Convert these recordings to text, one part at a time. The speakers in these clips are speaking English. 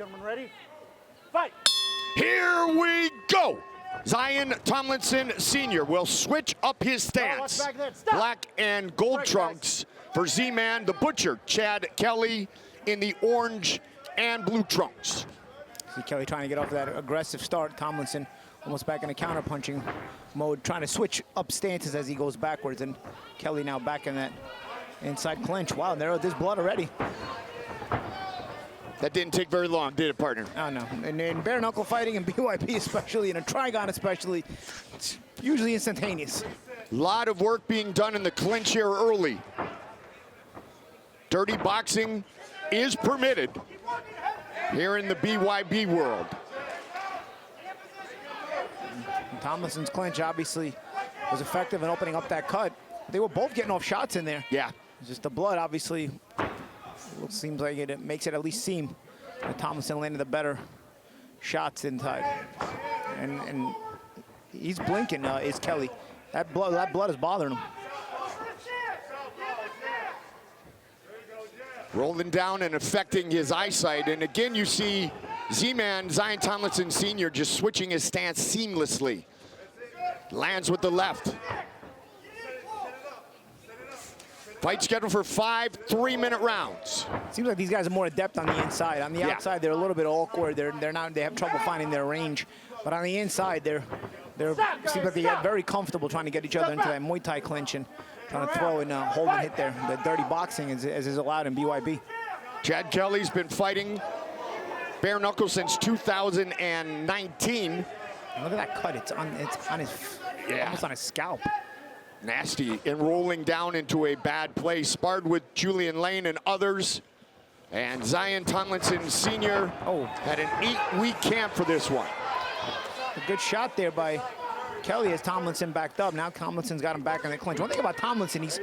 Gentlemen, ready? Fight! Here we go. Zion Tomlinson Sr. will switch up his stance. Black and gold trunks for Z-Man the Butcher. Chad Kelly in the orange and blue trunks. See Kelly trying to get off that aggressive start. Tomlinson almost back in a counter-punching mode, trying to switch up stances as he goes backwards. And Kelly now back in that inside clinch. Wow, there's blood already. That didn't take very long, did it, partner? Oh, no. And in bare knuckle fighting, and BYB especially, and a Trigon especially, it's usually instantaneous. A lot of work being done in the clinch here early. Dirty boxing is permitted here in the BYB world. And Tomlinson's clinch obviously was effective in opening up that cut. They were both getting off shots in there. Yeah. Just the blood, obviously, it seems like it makes it at least seem that Tomlinson landed the better shots inside. And he's blinking, is Kelly. That blood is bothering him. Rolling down and affecting his eyesight. And again, you see Z-Man, Zion Tomlinson Sr. just switching his stance seamlessly. Lands with the left. Fight scheduled for 5 3-minute rounds. Seems like these guys are more adept on the inside. On the outside, they're a little bit awkward. They have trouble finding their range. But on the inside, they're seems like they get very comfortable trying to get each other into that Muay Thai clinch and trying to throw and hold and hit there. The dirty boxing as is allowed in BYB. Chad Kelly's been fighting bare knuckle since 2019. And look at that cut. It's on his, almost on his scalp. Nasty, and rolling down into a bad place. Sparred with Julian Lane and others. And Zion Tomlinson Sr. had an 8-week camp for this one. A good shot there by Kelly as Tomlinson backed up. Now Tomlinson's got him back in the clinch. One thing about Tomlinson, he's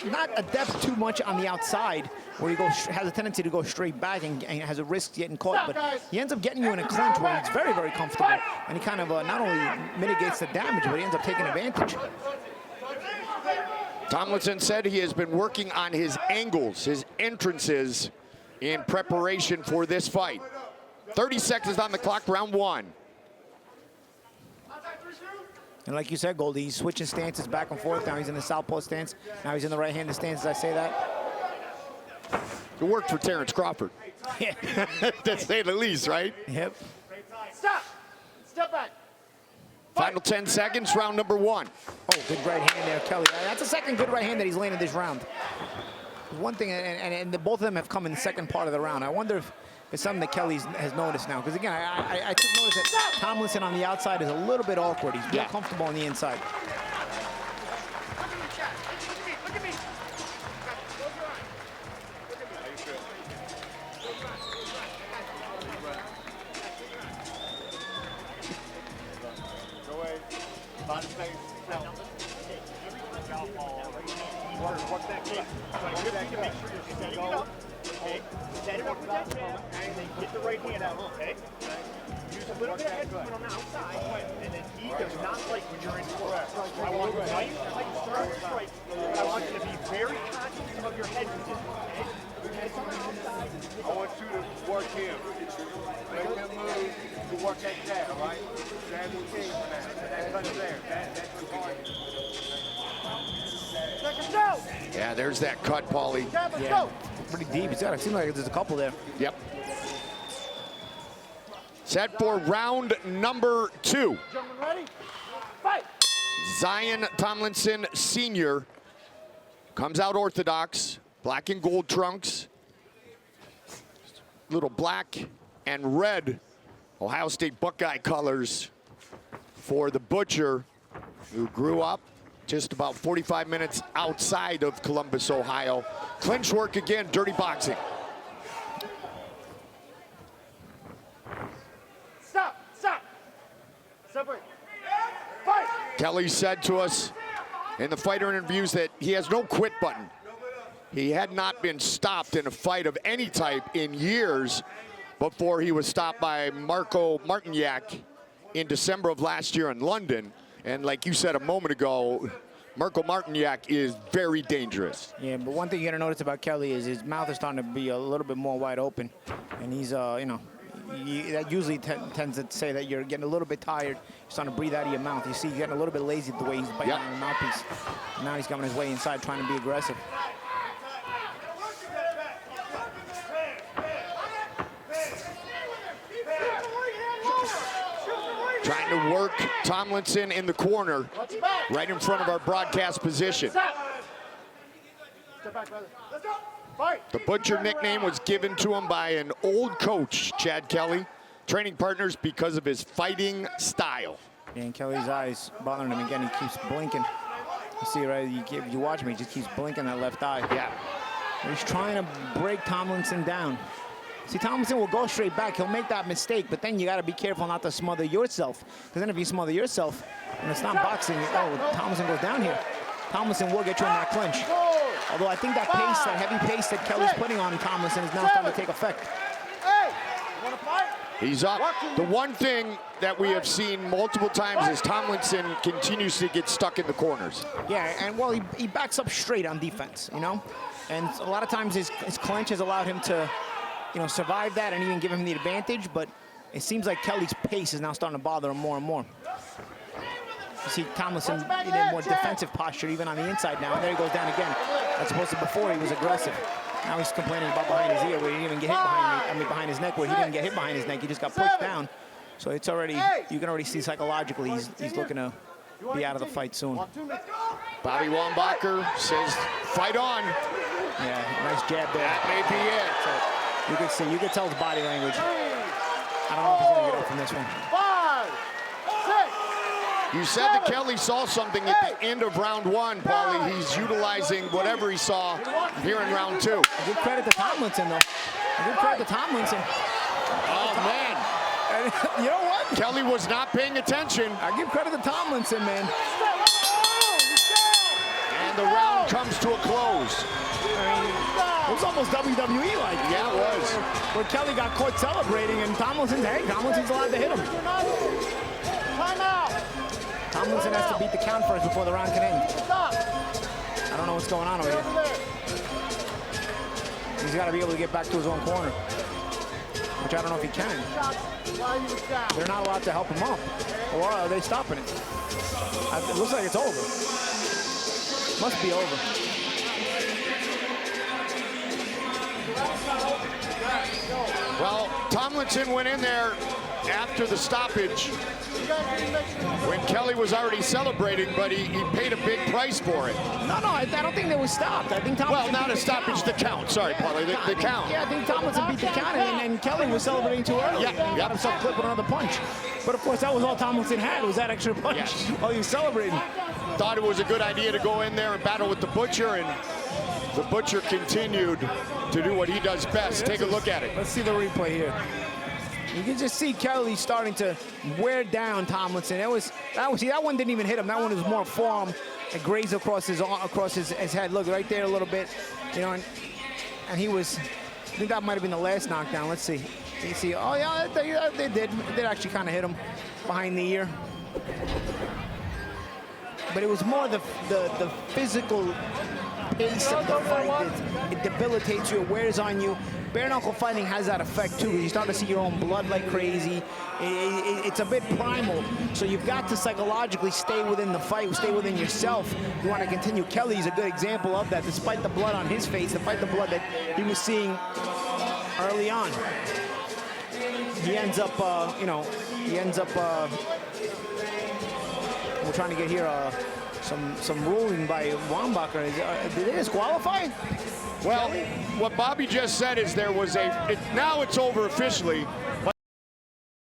not adept too much on the outside, where he has a tendency to go straight back and has a risk getting caught. But he ends up getting you in a clinch where he's very, very comfortable, and he kind of not only mitigates the damage, but he ends up taking advantage. Tomlinson said he has been working on his angles, his entrances, in preparation for this fight. 30 seconds on the clock, round 1. And like you said, Goldie, he's switching stances back and forth. Now he's in the southpaw stance. Now he's in the right-handed stance, as I say that. It worked for Terrence Crawford. Yeah. To say the least, right? Yep. Stop! Step back! Final 10 seconds, round number 1. Oh, good right hand there, Kelly. That's the second good right hand that he's landed this round. One thing, and both of them have come in the second part of the round. I wonder if it's something that Kelly has noticed now. Because again, I took notice that Tomlinson on the outside is a little bit awkward. He's more comfortable on the inside. Look at me! Go away. Body space. Work that kick. Get that kick. Make sure you're setting it up. Okay. Set it up with that jab, and then get the right hand out. Okay. Use a little bit of head movement on the outside, and then he does not like when you're in close. I want you to start to strike. I want you to be very conscious of your head position. Okay. I want you to work him. Make him move to work that jab, all right? Jab is king for that. That cut there. That's the target. Yeah, there's that cut, Paulie. Yeah, pretty deep. It seems like there's a couple there. Yep. Set for round number 2. Gentlemen, ready? Fight! Zion Tomlinson Sr. comes out orthodox, black and gold trunks, little black and red Ohio State Buckeye colors for the Butcher, who grew up just about 45 minutes outside of Columbus, Ohio. Clinch work again, dirty boxing. Stop! Stop! Separate. Fight! Kelly said to us in the fighter interviews that he has no quit button. He had not been stopped in a fight of any type in years before he was stopped by Marco Martignac in December of last year in London. And like you said a moment ago, Mirko Martignac is very dangerous. Yeah, but one thing you're gonna notice about Kelly is his mouth is starting to be a little bit more wide open, and he's, you know, that usually tends to say that you're getting a little bit tired. You're starting to breathe out of your mouth. You see, he's getting a little bit lazy the way he's biting on the mouthpiece. And now he's coming his way inside, trying to be aggressive. Trying to work Tomlinson in the corner, right in front of our broadcast position. The Butcher nickname was given to him by an old coach, Chad Kelly, training partners because of his fighting style. And Kelly's eyes bothering him again. He keeps blinking. You see, right? You watch me, he just keeps blinking that left eye. Yeah. He's trying to break Tomlinson down. See, Tomlinson will go straight back. He'll make that mistake, but then you got to be careful not to smother yourself. Because then if you smother yourself, and it's not boxing, oh, Tomlinson goes down here. Tomlinson will get you in that clinch. Although I think that pace, that heavy pace that Kelly's putting on Tomlinson is now starting to take effect. He's up. The one thing that we have seen multiple times is Tomlinson continues to get stuck in the corners. Yeah, and well, he backs up straight on defense, you know? And a lot of times his clinch has allowed him to, you know, survive that and even give him the advantage, but it seems like Kelly's pace is now starting to bother him more and more. You see Tomlinson in a more defensive posture even on the inside now, and there he goes down again. As opposed to before, he was aggressive. Now he's complaining about behind his ear where he didn't even get hit behind his neck, where he didn't get hit behind his neck, he just got pushed down. So it's already, you can already see psychologically he's looking to be out of the fight soon. Bobby Wambacher says, fight on. Yeah, nice jab there. That may be it. So you could tell his body language. I don't know if he's gonna get up from this one. You said that Kelly saw something at the end of round one, Paulie. He's utilizing whatever he saw here in round two. Give credit to Tomlinson, though. Give credit to Tomlinson. Oh, man. And you know what? Kelly was not paying attention. I give credit to Tomlinson, man. And the round comes to a close. I mean, it was almost WWE-like. Yeah, it was. Where Kelly got caught celebrating, and Tomlinson's allowed to hit him. Tomlinson has to beat the count first before the round can end. I don't know what's going on over here. He's got to be able to get back to his own corner, which I don't know if he can. They're not allowed to help him up, or are they stopping it? It looks like it's over. Must be over. Well, Tomlinson went in there after the stoppage when Kelly was already celebrating, but he paid a big price for it. No, I don't think they was stopped. I think Tomlinson not a stoppage, the count. Sorry, Paulie, the count. Yeah, I think Tomlinson beat the count, and Kelly was celebrating too early. Yeah, Got himself clipped with another punch. But of course, that was all Tomlinson had, was that extra punch while he was celebrating. Thought it was a good idea to go in there and battle with the Butcher, and the Butcher continued to do what he does best. Take a look at it. Let's see the replay here. You can just see Kelly starting to wear down Tomlinson. That one didn't even hit him. That one was more forearm and grazed across his head. Look right there a little bit, you know, and he was. I think that might have been the last knockdown. Let's see. You see? Oh yeah, they did. They did actually kind of hit him behind the ear. But it was more the physical pace of the fight. It debilitates you. It wears on you. Bare knuckle fighting has that effect too. You start to see your own blood like crazy. It's a bit primal, so you've got to psychologically stay within the fight, stay within yourself. You want to continue. Kelly's a good example of that. Despite the blood on his face, despite the blood that he was seeing early on, he ends up, we're trying to get here some ruling by Wambacher. Did they disqualify? Well, what Bobby just said is there was now it's over officially.